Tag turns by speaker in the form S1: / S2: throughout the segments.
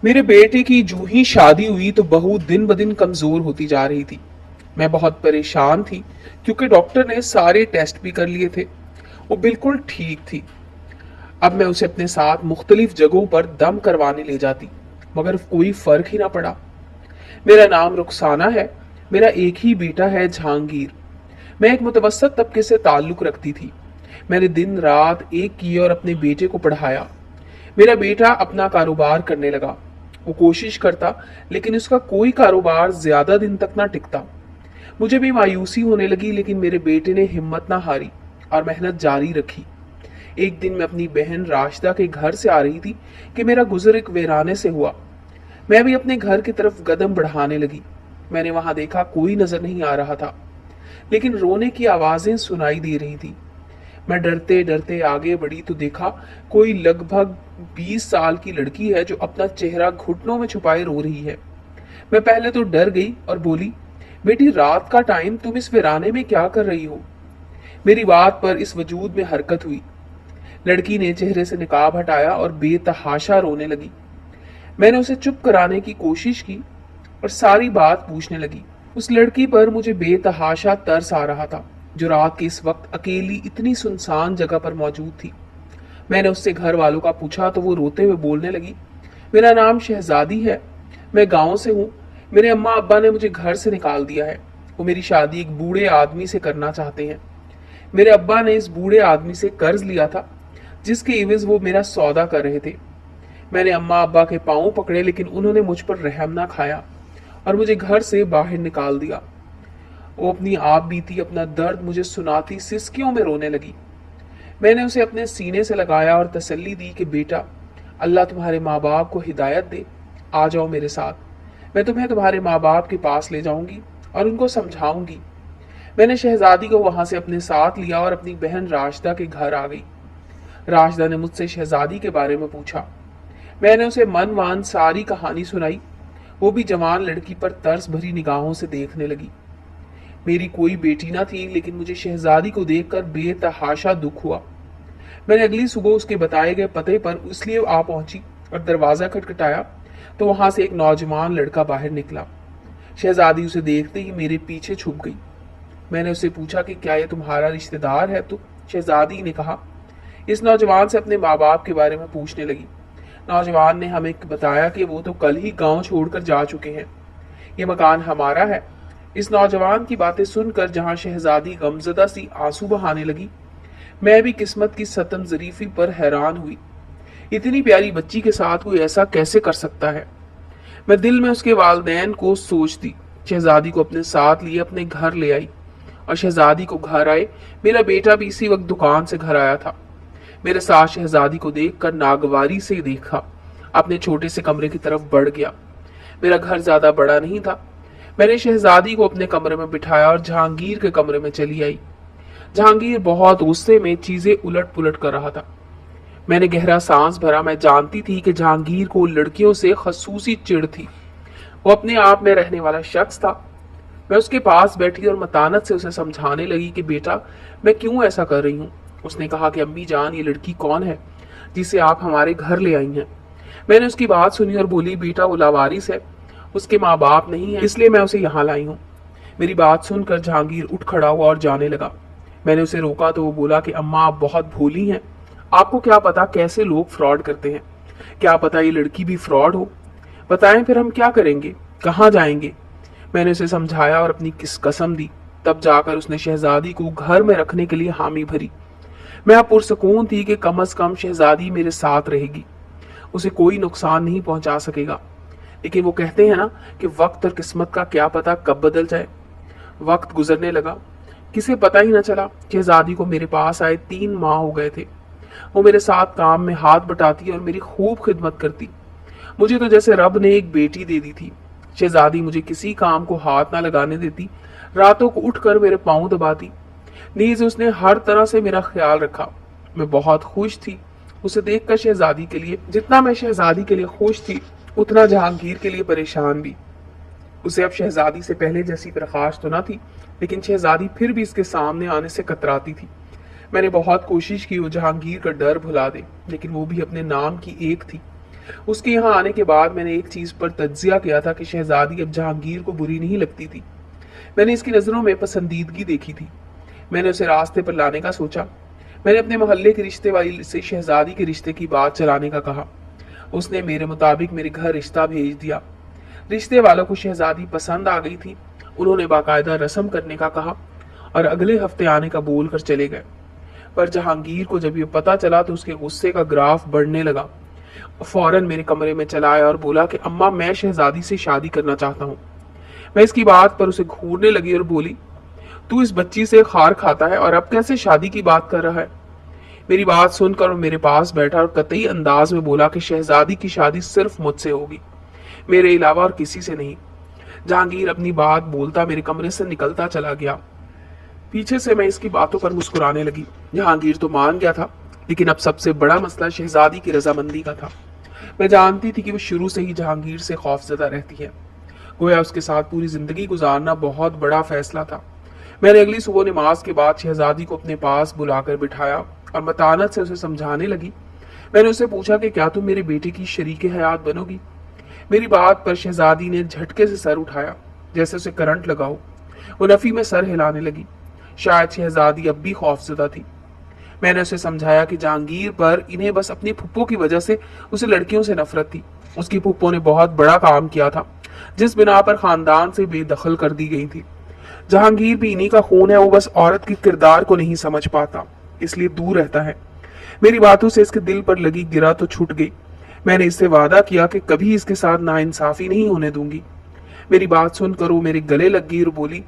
S1: میرے بیٹے کی جو ہی شادی ہوئی تو بہو دن بدن کمزور ہوتی جا رہی تھی۔ میں بہت پریشان تھی کیونکہ ڈاکٹر نے سارے ٹیسٹ بھی کر لیے تھے، وہ بالکل ٹھیک تھی۔ اب میں اسے اپنے ساتھ مختلف جگہوں پر دم کروانے لے جاتی مگر کوئی فرق ہی نہ پڑا۔ میرا نام رخسانہ ہے، میرا ایک ہی بیٹا ہے جہانگیر۔ میں ایک متوسط طبقے سے تعلق رکھتی تھی۔ میں نے دن رات ایک کیے اور اپنے بیٹے کو پڑھایا۔ میرا بیٹا اپنا کاروبار کرنے لگا، وہ کوشش کرتا لیکن اس کا کوئی کاروبار زیادہ دن تک نہ ٹکتا۔ مجھے بھی مایوسی ہونے لگی لیکن میرے بیٹے نے ہمت نہ ہاری اور محنت جاری رکھی۔ ایک دن میں اپنی بہن راشدہ کے گھر سے آ رہی تھی کہ میرا گزر ایک ویرانے سے ہوا۔ میں بھی اپنے گھر کی طرف قدم بڑھانے لگی۔ میں نے وہاں دیکھا کوئی نظر نہیں آ رہا تھا لیکن رونے کی آوازیں سنائی دے رہی تھی۔ میں ڈرتے ڈرتے آگے بڑھی تو دیکھا کوئی لگ بھگ 20 سال کی لڑکی ہے جو اپنا چہرہ گھٹنوں میں چھپائے رو رہی ہے۔ میں پہلے تو ڈر گئی اور بولی، بیٹی رات کا ٹائم تم اس ویرانے میں کیا کر رہی ہو؟ میری بات پر اس وجود میں حرکت ہوئی۔ لڑکی نے چہرے سے نقاب ہٹایا اور بے تحاشا رونے لگی۔ میں نے اسے چپ کرانے کی کوشش کی اور ساری بات پوچھنے لگی۔ اس لڑکی پر مجھے بے تحاشا ترس آ رہا تھا جو رات کے اس وقت اکیلی اتنی سنسان جگہ پر موجود تھی۔ میں نے اس سے گھر والوں کا پوچھا تو وہ روتے ہوئے بولنے لگی، میرا نام شہزادی ہے، میں گاؤں سے ہوں، میرے اماں ابا نے مجھے گھر سے نکال دیا ہے، وہ میری شادی ایک بوڑھے آدمی سے کرنا چاہتے ہیں۔ میرے ابا نے اس بوڑھے آدمی سے قرض لیا تھا جس کے عوض وہ میرا سودا کر رہے تھے۔ میں نے اماں ابا کے پاؤں پکڑے لیکن انہوں نے مجھ پر رحم نہ کھایا اور مجھے گھر سے باہر نکال دیا۔ وہ اپنی آپ بیتی اپنا درد مجھے سناتی سسکیوں میں رونے لگی۔ میں نے اسے اپنے سینے سے لگایا اور تسلی دی کہ بیٹا، اللہ تمہارے ماں باپ کو ہدایت دے، آ جاؤ میرے ساتھ، میں تمہیں تمہارے ماں باپ کے پاس لے جاؤں گی اور ان کو سمجھاؤں گی۔ میں نے شہزادی کو وہاں سے اپنے ساتھ لیا اور اپنی بہن راشدہ کے گھر آ گئی۔ راشدہ نے مجھ سے شہزادی کے بارے میں پوچھا۔ میں نے اسے من وان ساری کہانی سنائی۔ وہ بھی جوان لڑکی پر ترس بھری نگاہوں سے دیکھنے لگی۔ میری کوئی بیٹی نہ تھی لیکن مجھے شہزادی کو دیکھ کر بے تحاشا دکھ ہوا۔ میں نے اگلی صبح اس کے بتائے گئے پتے پر اس لیے آ پہنچی اور دروازہ کھٹکھٹایا تو وہاں سے ایک نوجوان لڑکا باہر نکلا۔ شہزادی اسے دیکھتے ہی میرے پیچھے چھپ گئی۔ میں نے اسے پوچھا کہ کیا یہ تمہارا رشتہ دار ہے؟ تو شہزادی نے کہا۔ اس نوجوان سے اپنے ماں باپ کے بارے میں پوچھنے لگی۔ نوجوان نے ہمیں بتایا کہ وہ تو کل ہی گاؤں چھوڑ کر جا چکے ہیں، یہ مکان ہمارا ہے۔ اس نوجوان کی باتیں سن کر جہاں شہزادی غمزدہ سی آنسو بہانے لگی، میں بھی قسمت کی ستم ظریفی پر حیران ہوئی۔ اتنی پیاری بچی کے ساتھ کوئی ایسا کیسے کر سکتا ہے؟ میں دل میں اس کے والدین کو سوچتی، شہزادی کو اپنے ساتھ لیے اپنے گھر لے آئی اور شہزادی کو گھر آئے میرا بیٹا بھی اسی وقت دکان سے گھر آیا تھا۔ میرے ساتھ شہزادی کو دیکھ کر ناگواری سے دیکھا، اپنے چھوٹے سے کمرے کی طرف بڑھ گیا۔ میرا گھر زیادہ بڑا نہیں تھا۔ میں نے شہزادی کو اپنے کمرے میں بٹھایا اور جہانگیر کے کمرے میں چلی آئی۔ جہانگیر بہت غصے میں چیزیں الٹ پلٹ کر رہا تھا۔ میں نے گہرا سانس بھرا، میں جانتی تھی کہ جہانگیر کو لڑکیوں سے خصوصی چڑ تھی، وہ اپنے آپ میں رہنے والا شخص تھا۔ میں اس کے پاس بیٹھی اور متانت سے اسے سمجھانے لگی کہ بیٹا میں کیوں ایسا کر رہی ہوں۔ اس نے کہا کہ امی جان، یہ لڑکی کون ہے جسے آپ ہمارے گھر لے آئی ہیں؟ میں نے اس کی بات سنی اور بولی، بیٹا وہ لاوارث ہے، اس کے ماں باپ نہیں ہیں، اس لیے میں اسے یہاں لائی ہوں۔ میری بات سن کر جہانگیر اٹھ کھڑا ہوا اور جانے لگا۔ میں نے اسے روکا تو وہ بولا کہ اماں آپ بہت بھولی ہیں، آپ کو کیا پتا کیسے لوگ فراڈ کرتے ہیں، کیا پتا یہ لڑکی بھی فراڈ ہو، بتائیں پھر ہم کیا کریں گے، کہاں جائیں گے؟ میں نے اسے سمجھایا اور اپنی قسم دی، تب جا کر اس نے شہزادی کو گھر میں رکھنے کے لیے حامی بھری۔ میں اب پرسکون تھی کہ کم از کم شہزادی میرے ساتھ رہے گی، اسے کوئی نقصان نہیں پہنچا سکے گا۔ لیکن وہ کہتے ہیں نا کہ وقت اور قسمت کا کیا پتا کب بدل جائے۔ وقت گزرنے لگا، کسے پتہ ہی نہ چلا۔ شہزادی کو میرے پاس آئے 3 ماہ ہو گئے تھے۔ وہ میرے ساتھ کام میں ہاتھ بٹاتی اور میری خوب خدمت کرتی، مجھے تو جیسے رب نے ایک بیٹی دے دی تھی۔ شہزادی مجھے کسی کام کو ہاتھ نہ لگانے دیتی، راتوں کو اٹھ کر میرے پاؤں دباتی، نیز اس نے ہر طرح سے میرا خیال رکھا۔ میں بہت خوش تھی اسے دیکھ کر شہزادی کے لیے، جتنا میں شہزادی کے لیے خوش تھی اتنا جہانگیر کے لیے پریشان بھی۔ اسے اب شہزادی سے پہلے جیسی پرخاش تو نہ تھی لیکن شہزادی پھر بھی اس کے سامنے آنے سے کتراتی تھی۔ میں نے بہت کوشش کی وہ جہانگیر کا ڈر بھلا دے لیکن وہ بھی اپنے نام کی ایک تھی۔ اس کے یہاں آنے کے بعد میں نے ایک چیز پر تجزیہ کیا تھا کہ شہزادی اب جہانگیر کو بری نہیں لگتی تھی۔ میں نے اس کی نظروں میں پسندیدگی دیکھی تھی۔ میں نے اسے راستے پر لانے کا سوچا۔ میں نے اپنے محلے کے رشتے والی سے شہزادی کے رشتے کی بات چلانے کا کہا۔ اس نے میرے مطابق میرے گھر رشتہ بھیج دیا۔ رشتے والوں کو شہزادی پسند آ گئی تھی۔ انہوں نے باقاعدہ رسم کرنے کا کہا اور اگلے ہفتے آنے کا بول کر چلے گئے۔ پر جہانگیر کو جب یہ پتا چلا تو اس کے غصے کا گراف بڑھنے لگا۔ فوراً میرے کمرے میں چلا آیا اور بولا کہ اماں میں شہزادی سے شادی کرنا چاہتا ہوں۔ میں اس کی بات پر اسے گھورنے لگی اور بولی تو اس بچی سے خار کھاتا ہے اور اب کیسے شادی کی بات کر رہا ہے؟ میری بات سن کر وہ میرے پاس بیٹھا اور قطعی انداز میں بولا کہ شہزادی کی شادی صرف مجھ سے ہوگی، میرے علاوہ اور کسی سے نہیں۔ جہانگیر اپنی بات بولتا میرے کمرے سے نکلتا چلا گیا۔ پیچھے سے میں اس کی باتوں پر مسکرانے لگی۔ جہانگیر تو مان گیا تھا، لیکن اب سب سے بڑا مسئلہ شہزادی کی رضامندی کا تھا۔ میں جانتی تھی کہ وہ شروع سے ہی جہانگیر سے خوفزدہ رہتی ہے۔ گویا اس کے ساتھ پوری زندگی گزارنا بہت بڑا فیصلہ تھا۔ میں نے اگلی صبح نماز کے بعد شہزادی کو اپنے پاس بلا کر بٹھایا اور متانت سے اسے سمجھانے لگی۔ میں نے اسے پوچھا کہ کیا تم میرے بیٹے کی شریک حیات بنو گی؟ میری بات پر شہزادی نے جھٹکے سے سر اٹھایا جیسے اسے کرنٹ لگا ہو۔ وہ نفی میں سر ہلانے لگی۔ شاید شہزادی اب بھی خوفزدہ تھی۔ میں نے اسے سمجھایا کہ جہانگیر پر انہیں بس اپنی پھپھو کی وجہ سے اسے لڑکیوں سے نفرت تھی۔ اس کی پھپھو نے بہت بڑا کام کیا تھا جس بنا پر خاندان سے بے دخل کر دی گئی تھی۔ جہانگیر بھی انہی کا خون ہے، وہ بس عورت کے کردار کو نہیں سمجھ پاتا، اس لیے دور رہتا ہے۔ میری باتوں سے اس کے دل پر لگی گرا تو چھٹ گئی۔ میں نے اس سے وعدہ کیا کہ کبھی اس کے ساتھ ناانصافی نہیں ہونے دوں گی۔ میری بات سن کر وہ میرے گلے لگ گئی اور بولی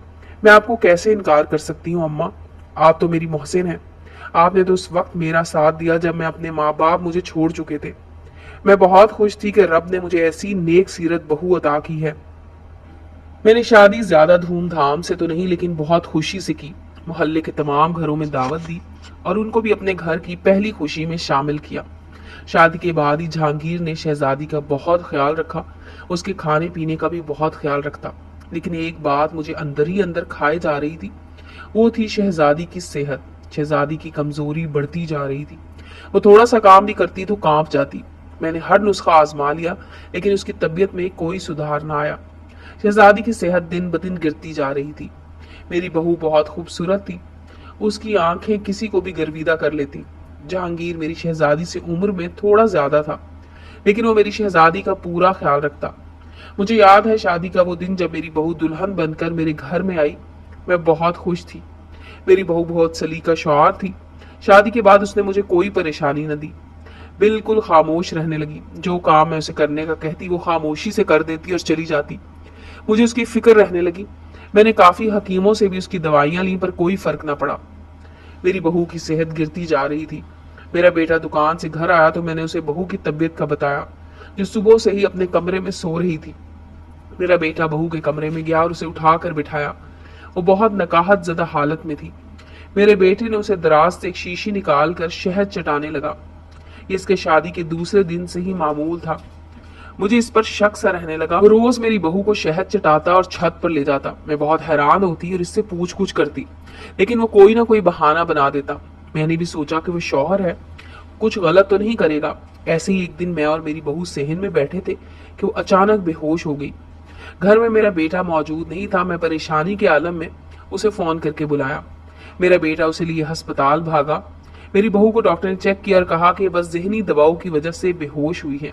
S1: میں آپ کو کیسے انکار کر سکتی ہوں اماں، آپ تو میری محسن ہیں۔ آپ نے تو اس وقت میرا ساتھ دیا جب میں اپنے ماں باپ مجھے چھوڑ چکے تھے۔ میں بہت خوش تھی کہ رب نے مجھے ایسی نیک سیرت بہو عطا کی ہے۔ میں نے شادی زیادہ دھوم دھام سے تو نہیں لیکن بہت خوشی سے کی۔ محلے کے تمام گھروں میں دعوت دی اور ان کو بھی اپنے گھر کی پہلی خوشی میں شامل کیا۔ شادی کے بعد ہی جہانگیر نے شہزادی کا بہت خیال رکھا، اس کے کھانے پینے کا بھی بہت خیال رکھتا۔ لیکن ایک بات مجھے اندر ہی اندر کھائے جا رہی تھی، وہ تھی شہزادی کی صحت۔ شہزادی کی کمزوری بڑھتی جا رہی تھی۔ وہ تھوڑا سا کام بھی کرتی تو کانپ جاتی۔ میں نے ہر نسخہ آزما لیا لیکن اس کی طبیعت میں کوئی سدھار نہ آیا۔ شہزادی کی صحت دن بدن گرتی جا رہی تھی۔ میری بہو بہت خوبصورت تھی، اس کی آنکھیں کسی کو بھی گرویدہ کر لیتی۔ جہانگیر میری شہزادی سے عمر میں تھوڑا زیادہ تھا لیکن وہ میری شہزادی کا پورا خیال رکھتا۔ مجھے یاد ہے شادی کا وہ دن جب میری بہو دلہن بن کر میرے گھر میں آئی، میں بہت خوش تھی۔ میری بہو بہت سلیقہ شعار تھی۔ شادی کے بعد اس نے مجھے کوئی پریشانی نہ دی، بالکل خاموش رہنے لگی۔ جو کام میں اسے کرنے کا کہتی وہ خاموشی سے کر دیتی اور چلی جاتی۔ مجھے اس کی فکر رہنے لگی۔ میں نے کافی حکیموں سے بھی اس کی دوائیاں لیں پر کوئی فرق نہ پڑا۔ میری بہو کی صحت گرتی جا رہی تھی۔ میرا بیٹا دکان سے گھر آیا تو میں نے اسے بہو کی طبیعت کا بتایا، جو صبح سے ہی اپنے کمرے میں سو رہی تھی۔ میرا بیٹا بہو کے کمرے میں گیا اور اسے اٹھا کر بٹھایا۔ وہ بہت نکاہت زدہ حالت میں تھی۔ میرے بیٹے نے اسے دراز سے ایک شیشی نکال کر شہد چٹانے لگا۔ یہ اس کے شادی کے دوسرے دن سے ہی معمول تھا۔ مجھے اس پر شک سا رہنے لگا۔ وہ روز میری بہو کو شہد چٹاتا اور چھت پر لے جاتا۔ میں بہت حیران ہوتی اور اس سے پوچھ گچھ کرتی لیکن وہ کوئی نہ کوئی بہانہ بنا دیتا۔ میں نے بھی سوچا کہ وہ شوہر ہے، کچھ غلط تو نہیں کرے گا۔ ایسے ہی ایک دن میں اور میری بہو صحن میں بیٹھے تھے کہ وہ اچانک بے ہوش ہو گئی۔ گھر میں میرا بیٹا موجود نہیں تھا۔ میں پریشانی کے عالم میں اسے فون کر کے بلایا۔ میرا بیٹا اسے لیے ہسپتال بھاگا۔ میری بہو کو ڈاکٹر نے چیک کیا اور کہا کہ بس ذہنی دباؤ کی وجہ سے بے ہوش ہوئی ہے۔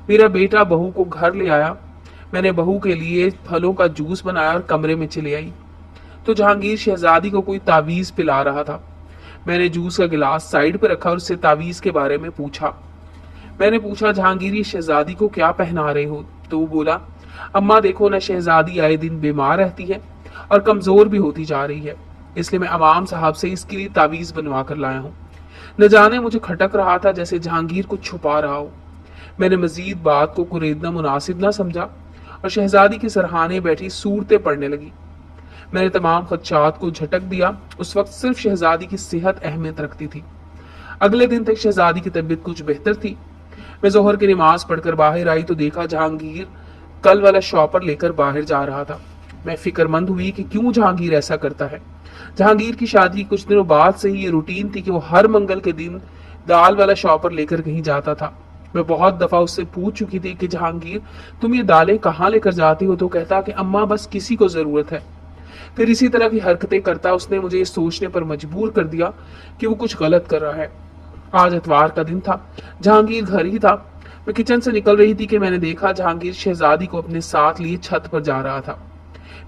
S1: میرا بیٹا بہو کو گھر لے آیا۔ میں نے بہو کے لیے پھلوں کا جوس بنایا اور کمرے میں چلے آئی تو جہانگیر شہزادی کو کوئی تعویذ پلا رہا تھا۔ میں نے جوس کا گلاس سائیڈ پہ رکھا اور اس سے تعویذ کے بارے میں پوچھا۔ میں نے پوچھا جہانگیر یہ شہزادی کو کیا پہنا رہے ہو؟ تو وہ بولا اماں دیکھو نہ شہزادی آئے دن بیمار رہتی ہے اور کمزور بھی ہوتی جا رہی ہے، اس لیے میں امام صاحب سے اس کے لیے تعویذ بنوا کر لایا ہوں۔ نہ جانے مجھے کھٹک رہا تھا جیسے جہانگیر کو چھپا رہا ہو۔ میں نے مزید بات کو کریدنا مناسب نہ سمجھا اور شہزادی کے سرہانے بیٹھی صورتیں پڑھنے لگی۔ میں نے تمام خدشات کو جھٹک دیا۔ اس وقت صرف شہزادی کی صحت اہمیت رکھتی تھی۔ اگلے دن تک شہزادی کی طبیعت کچھ بہتر تھی۔ میں ظہر کی نماز پڑھ کر باہر آئی تو دیکھا جہانگیر کل والا شاپر لے کر باہر جا رہا تھا۔ میں فکر مند ہوئی کہ کیوں جہانگیر ایسا کرتا ہے۔ جہانگیر کی شادی کچھ دنوں بعد سے ہی یہ روٹین تھی کہ وہ ہر منگل کے دن دال والا شاپر لے کر کہیں جاتا تھا۔ میں بہت دفعہ اس سے پوچھ چکی تھی کہ جہانگیر تم یہ دالیں کہاں لے کر جاتی ہو، تو کہتا کہ اماں بس کسی کو ضرورت ہے۔ پھر اسی طرح کی حرکتیں کرتا اس نے مجھے یہ سوچنے پر مجبور کر دیا کہ وہ کچھ غلط کر رہا ہے۔ آج اتوار کا دن تھا، جہانگیر گھر ہی تھا۔ میں کچن سے نکل رہی تھی کہ میں نے دیکھا جہانگیر شہزادی کو اپنے ساتھ لیے چھت پر جا رہا تھا۔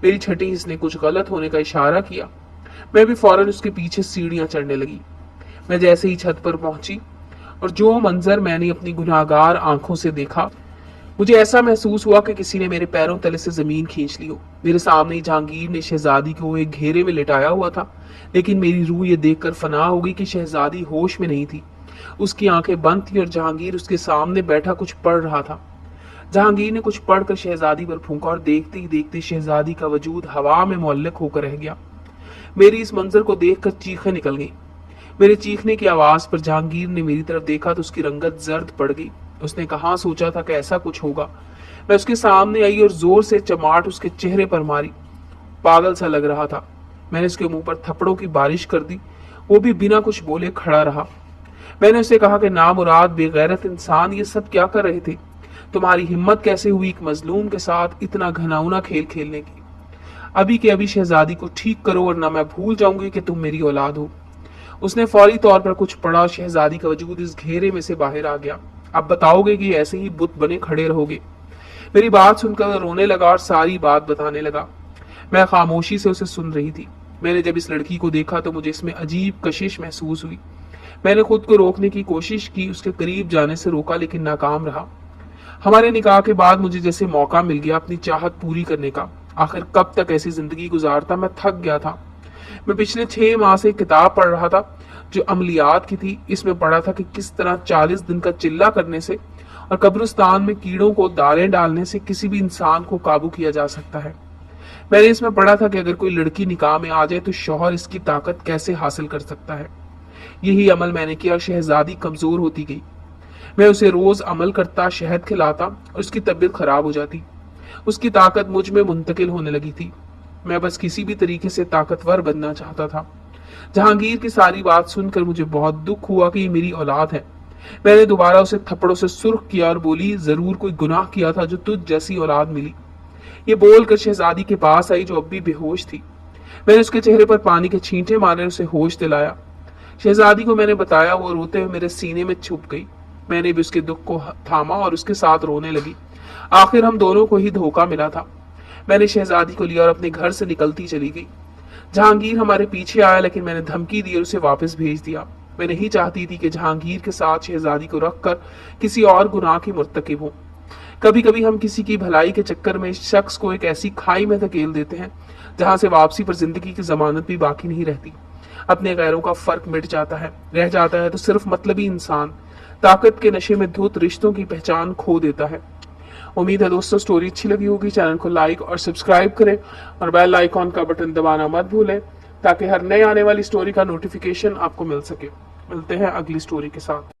S1: میری چھٹی اس نے کچھ غلط ہونے کا اشارہ کیا۔ میں بھی فوراً اس کے پیچھے سیڑھیاں چڑھنے لگی۔ میں جیسے ہی چھت پر پہنچی اور جو منظر میں نے اپنی گناہگار آنکھوں سے دیکھا، مجھے ایسا محسوس ہوا کہ کسی نے میرے پیروں تلے سے زمین کھینچ لی ہو۔ میرے سامنے جہانگیر نے شہزادی کو ایک گھیرے میں لٹایا ہوا تھا، لیکن میری روح یہ دیکھ کر فنا ہو گئی کہ شہزادی ہوش میں نہیں تھی۔ اس کی آنکھیں بند تھیں اور جہانگیر اس کے سامنے بیٹھا کچھ پڑھ رہا تھا۔ جہانگیر نے کچھ پڑھ کر شہزادی پر پھونکا اور دیکھتے ہی دیکھتے شہزادی کا وجود ہوا میں معلق ہو کر رہ گیا۔ میری اس منظر کو دیکھ کر چیخیں نکل گئیں۔ میرے چیخنے کی آواز پر جہانگیر نے میری طرف دیکھا تو اس کی رنگت زرد پڑ گئی۔ اس نے کہاں سوچا تھا کہ ایسا کچھ ہوگا۔ میں اس کے سامنے آئی اور زور سے چماٹ اس کے چہرے پر ماری۔ پاگل سا لگ رہا تھا۔ میں نے اس کے منہ پر تھپڑوں کی بارش کر دی۔ وہ بھی بنا کچھ بولے کھڑا رہا۔ میں نے اسے کہا کہ نامراد بے غیرت انسان، یہ سب کیا کر رہے تھے؟ تمہاری ہمت کیسے ہوئی ایک مظلوم کے ساتھ اتنا گھناؤنا کھیل کھیلنے کی؟ ابھی کے ابھی شہزادی کو ٹھیک کرو ورنہ میں بھول جاؤں گی کہ تم میری اولاد ہو۔ اس نے فوری طور پر کچھ پڑھا۔ شہزادی کا وجود اس گھیرے میں سے باہر آ گیا۔ اب بتاؤ گے کہ ایسے ہی بت بنے کھڑے رہو گے؟ میری بات سن کر رونے لگا اور ساری بات بتانے لگا۔ میں خاموشی سے اسے سن رہی تھی۔ میں نے جب اس لڑکی کو دیکھا تو مجھے اس میں عجیب کشش محسوس ہوئی۔ میں نے خود کو روکنے کی کوشش کی، اس کے قریب جانے سے روکا، لیکن ناکام رہا۔ ہمارے نکاح کے بعد مجھے جیسے موقع مل گیا اپنی چاہت پوری کرنے کا۔ آخر کب تک ایسی زندگی گزارتا؟ میں تھک گیا تھا۔ میں پچھلے 6 ماہ سے کتاب پڑھ رہا تھا جو عملیات کی تھی۔ اس میں پڑھا تھا کہ کس طرح 40 دن کا چلہ کرنے سے اور قبرستان میں کیڑوں کو دالیں ڈالنے سے کسی بھی انسان کو قابو کیا جا سکتا ہے۔ میں نے اس میں پڑھا تھا کہ اگر کوئی لڑکی نکاح میں آ جائے تو شوہر اس کی طاقت کیسے حاصل کر سکتا ہے۔ یہی عمل میں نے کیا اور شہزادی کمزور ہوتی گئی۔ میں اسے روز عمل کرتا، شہد کھلاتا اور اس کی طبیعت خراب ہو جاتی۔ اس کی طاقت مجھ میں منتقل ہونے لگی تھی۔ میں بس کسی بھی طریقے سے طاقتور بننا چاہتا تھا۔ جہانگیر کی ساری بات سن کر مجھے بہت دکھ ہوا کہ یہ میری اولاد ہے۔ میں نے دوبارہ اسے تھپڑوں سے سرخ کیا اور بولی، ضرور کوئی گناہ کیا تھا جو تجھ جیسی اولاد ملی۔ یہ بول کر شہزادی کے پاس آئی جو اب بھی بے ہوش تھی۔ میں نے اس کے چہرے پر پانی کے چھینٹے مارے اسے ہوش دلایا۔ شہزادی کو میں نے بتایا، وہ روتے ہوئے میرے سینے میں چھپ گئی۔ میں نے بھی اس کے دکھ کو تھاما اور اس کے ساتھ رونے لگی۔ آخر ہم دونوں کو ہی دھوکہ ملا تھا۔ میں نے شہزادی کو لیا اور اپنے گھر سے نکلتی چلی گئی۔ جہانگیر ہمارے پیچھے آیا لیکن میں نے دھمکی دی اور اسے واپس بھیج دیا۔ میں نہیں چاہتی تھی کہ جہانگیر کے ساتھ شہزادی کو رکھ کر کسی اور گناہ کی مرتکب ہوں۔ کبھی کبھی ہم کسی کی بھلائی کے چکر میں اس شخص کو ایک ایسی کھائی میں دھکیل دیتے ہیں جہاں سے واپسی پر زندگی کی ضمانت بھی باقی نہیں رہتی۔ اپنے غیروں کا فرق مٹ جاتا ہے، رہ جاتا ہے تو صرف مطلبی انسان طاقت کے نشے میں دھت رشتوں کی پہچان کھو دیتا ہے۔ امید ہے دوستوں سٹوری اچھی لگی ہوگی۔ چینل کو لائک اور سبسکرائب کریں اور بیل آئیکن کا بٹن دبانا مت بھولیں تاکہ ہر نئے آنے والی سٹوری کا نوٹیفیکیشن آپ کو مل سکے۔ ملتے ہیں اگلی سٹوری کے ساتھ۔